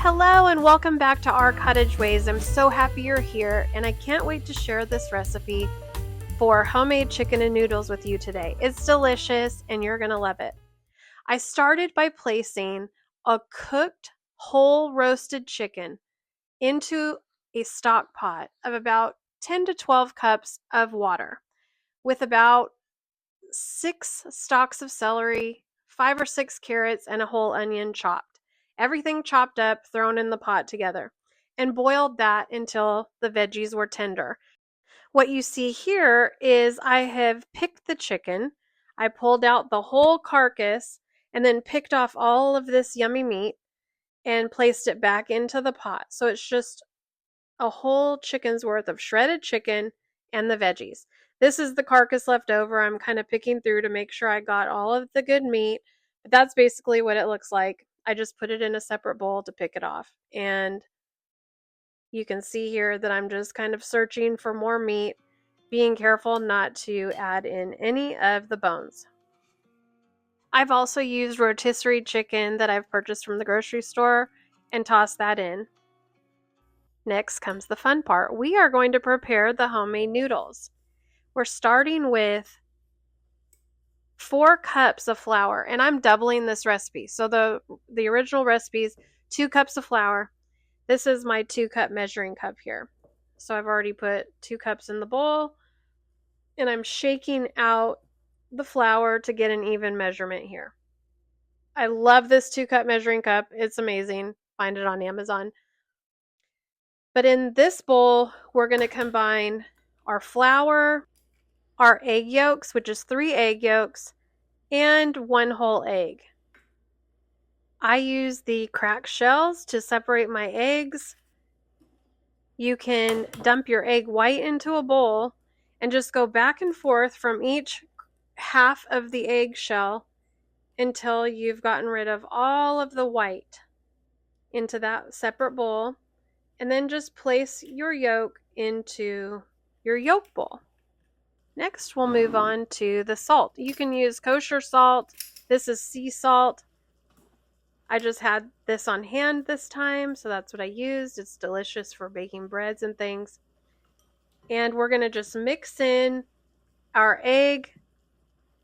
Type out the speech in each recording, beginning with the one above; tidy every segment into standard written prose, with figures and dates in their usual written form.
Hello and welcome back to Our Cottage Ways. I'm so happy you're here and I can't wait to share this recipe for homemade chicken and noodles with you today. It's delicious and you're going to love it. I started by placing a cooked whole roasted chicken into a stock pot of about 10 to 12 cups of water with about 6 stalks of celery, 5 or 6 carrots, and a whole onion chopped. Everything chopped up, thrown in the pot together, and boiled that until the veggies were tender. What you see here is I have picked the chicken. I pulled out the whole carcass and then picked off all of this yummy meat and placed it back into the pot. So it's just a whole chicken's worth of shredded chicken and the veggies. This is the carcass left over. I'm kind of picking through to make sure I got all of the good meat, but that's basically what it looks like. I just put it in a separate bowl to pick it off. And you can see here that I'm just kind of searching for more meat, being careful not to add in any of the bones. I've also used rotisserie chicken that I've purchased from the grocery store and tossed that in. Next comes the fun part. We are going to prepare the homemade noodles. We're starting with 4 cups of flour, and I'm doubling this recipe. So the original recipe is 2 cups of flour. This is my 2-cup measuring cup here. So I've already put 2 cups in the bowl, and I'm shaking out the flour to get an even measurement here. I love this 2-cup measuring cup. It's amazing. Find it on Amazon. But in this bowl, we're going to combine our flour, our egg yolks, which is 3 egg yolks, and 1 whole egg. I use the cracked shells to separate my eggs. You can dump your egg white into a bowl and just go back and forth from each half of the egg shell until you've gotten rid of all of the white into that separate bowl. And then just place your yolk into your yolk bowl. Next, we'll move on to the salt. You can use kosher salt. This is sea salt. I just had this on hand this time, so that's what I used. It's delicious for baking breads and things. And we're going to just mix in our egg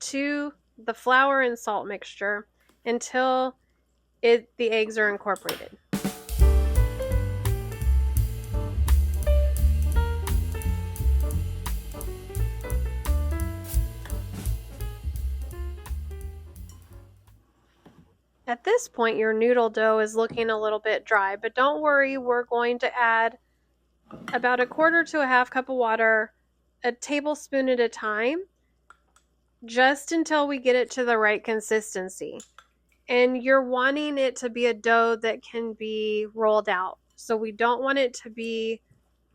to the flour and salt mixture until the eggs are incorporated. At this point, your noodle dough is looking a little bit dry, but don't worry, we're going to add about 1/4 to 1/2 cup of water, a tablespoon at a time, just until we get it to the right consistency. And you're wanting it to be a dough that can be rolled out. So we don't want it to be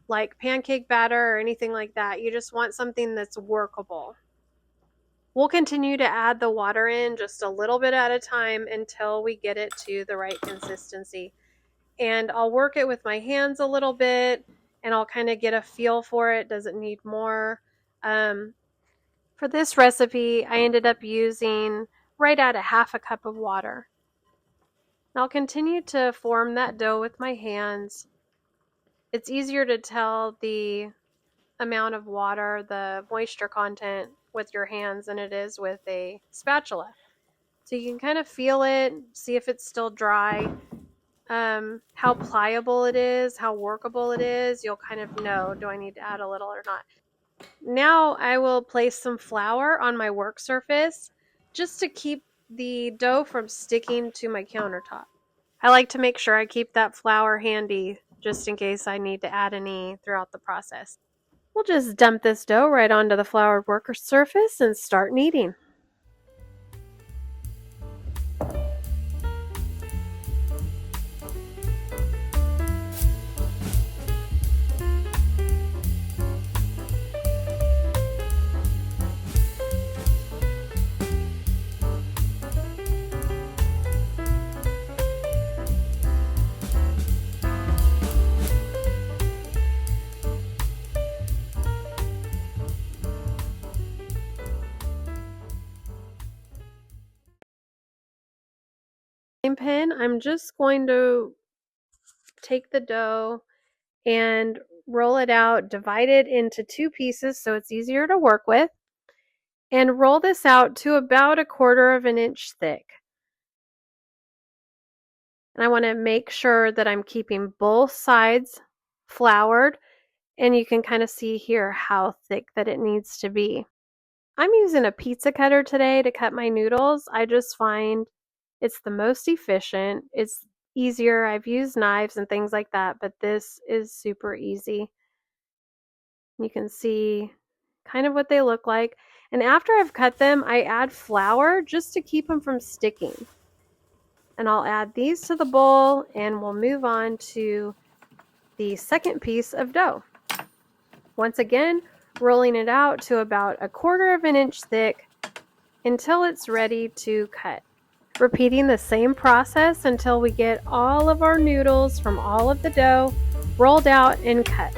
like pancake batter or anything like that. You just want something that's workable. We'll continue to add the water in just a little bit at a time until we get it to the right consistency. And I'll work it with my hands a little bit and I'll kind of get a feel for it. Does it need more? For this recipe, I ended up using right at 1/2 cup of water. And I'll continue to form that dough with my hands. It's easier to tell the amount of water, the moisture content with your hands than it is with a spatula. So you can kind of feel it, see if it's still dry, how pliable it is, how workable it is. You'll kind of know, do I need to add a little or not? Now I will place some flour on my work surface just to keep the dough from sticking to my countertop. I like to make sure I keep that flour handy just in case I need to add any throughout the process. We'll just dump this dough right onto the floured worker surface and start kneading. Pan, I'm just going to take the dough and roll it out, divide it into 2 pieces so it's easier to work with, and roll this out to about 1/4 of an inch thick. And I want to make sure that I'm keeping both sides floured, and you can kind of see here how thick that it needs to be. I'm using a pizza cutter today to cut my noodles. I just find it's the most efficient. It's easier. I've used knives and things like that, but this is super easy. You can see kind of what they look like. And after I've cut them, I add flour just to keep them from sticking. And I'll add these to the bowl, and we'll move on to the second piece of dough. Once again, rolling it out to about 1/4 of an inch thick until it's ready to cut. Repeating the same process until we get all of our noodles from all of the dough rolled out and cut.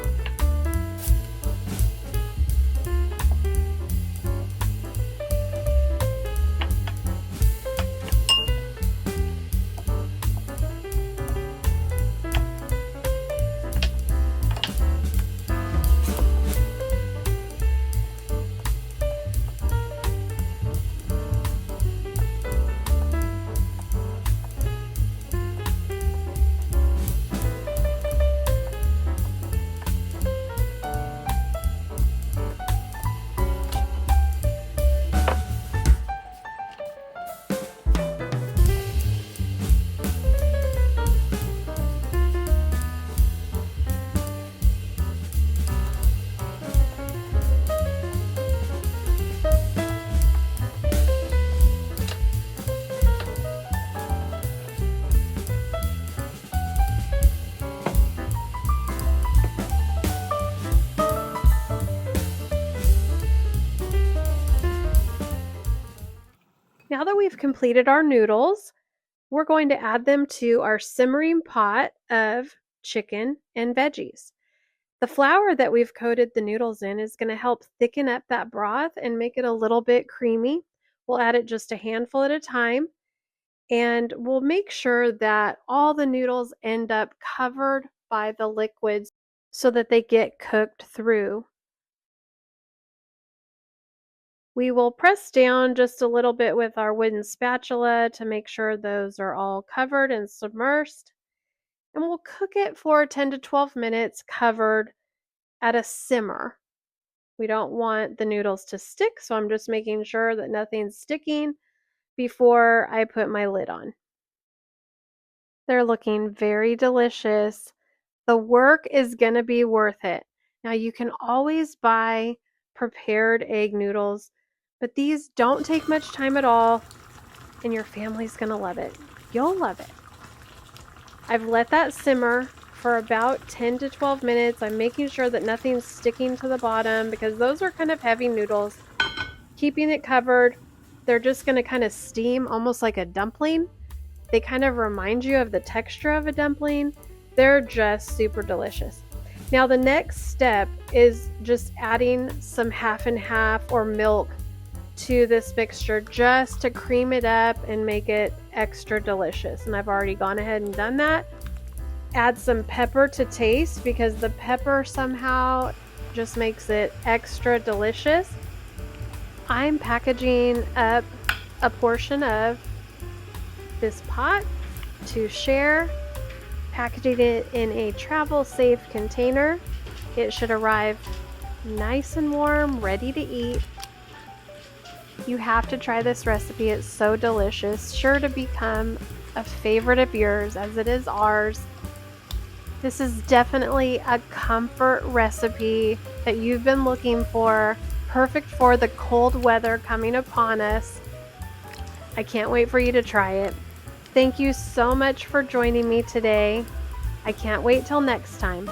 Now that we've completed our noodles, we're going to add them to our simmering pot of chicken and veggies. The flour that we've coated the noodles in is going to help thicken up that broth and make it a little bit creamy. We'll add it just a handful at a time, and we'll make sure that all the noodles end up covered by the liquids so that they get cooked through. We will press down just a little bit with our wooden spatula to make sure those are all covered and submersed. And we'll cook it for 10 to 12 minutes covered at a simmer. We don't want the noodles to stick, so I'm just making sure that nothing's sticking before I put my lid on. They're looking very delicious. The work is going to be worth it. Now you can always buy prepared egg noodles, but these don't take much time at all, and your family's going to love it. You'll love it. I've let that simmer for about 10 to 12 minutes. I'm making sure that nothing's sticking to the bottom because those are kind of heavy noodles. Keeping it covered, they're just going to kind of steam almost like a dumpling. They kind of remind you of the texture of a dumpling. They're just super delicious. Now the next step is just adding some half and half or milk to this mixture just to cream it up and make it extra delicious. And I've already gone ahead and done that. Add some pepper to taste because the pepper somehow just makes it extra delicious. I'm packaging up a portion of this pot to share, packaging it in a travel safe container. It should arrive nice and warm, ready to eat. You have to try this recipe. It's so delicious, sure to become a favorite of yours as it is ours. This is definitely a comfort recipe that you've been looking for, perfect for the cold weather coming upon us. I can't wait for you to try it. Thank you so much for joining me today. I can't wait till next time.